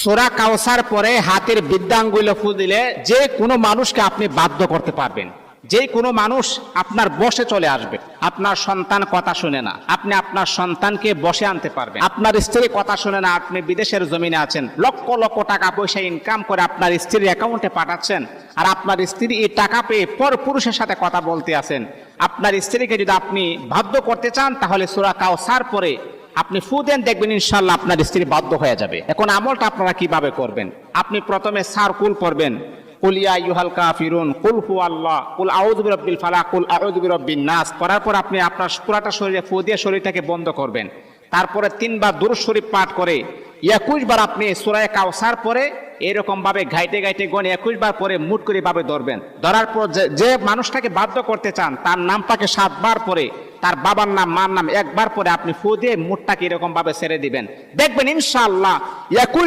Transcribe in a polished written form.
সূরা কাউসার পরে হাতের বৃদ্ধাঙ্গুলে ফু দিলে যে কোনো মানুষকে আপনি বাধ্য করতে পারবেন। যে কোনো মানুষ আপনার বসে চলে আসবে। আপনার সন্তান কথা শুনে না, আপনি আপনার সন্তানকে বসে আনতে পারবেন। আপনার স্ত্রী কথা শুনে না, আপনি বিদেশের জমিনে আছেন, লক্ষ লক্ষ টাকা পয়সা ইনকাম করে আপনার স্ত্রীর অ্যাকাউন্টে পাঠাচ্ছেন, আর আপনার স্ত্রী এই টাকা পেয়ে পর পুরুষের সাথে কথা বলতে আছেন। আপনার স্ত্রীকে যদি আপনি বাধ্য করতে চান, তাহলে সূরা কাউসার পরে আপনি ফু দেন, দেখবেন ইনশাআল্লাহ আপনার স্ত্রী বাধ্য হয়ে যাবে। এখন আমলটা আপনারা কিভাবে করবেন? আপনি প্রথমে সারকুল পড়বেন, কুল ইয়া আইয়ুহাল কাফিরুন, কুল হুয়াল্লাহ, কুল আউযু বিরাব্বিল ফালাক, কুল আউযু বিরাব্বিন নাস পড়ার পর আপনি আপনার পুরাটা শরীরে ফু দিয়ে শরীরটাকে বন্ধ করবেন। তারপরে 3 বার দুরূদ শরীফ পাঠ করে 21 বার আপনি সূরা কাউসার পরে এরকম ভাবে ঘাইটে ঘাইটে গনে 21 বার পরে মুট করে ভাবে ধরবেন। ধরার পর যে মানুষটাকে বাধ্য করতে চান তার নামটাকে 7 বার পরে, তার বাবার নাম মার নাম 1 বার পরে আপনি ফু দিয়ে মুটটাকে এরকম ভাবে ছেড়ে দিবেন। দেখবেন ইনশাআল্লাহ 21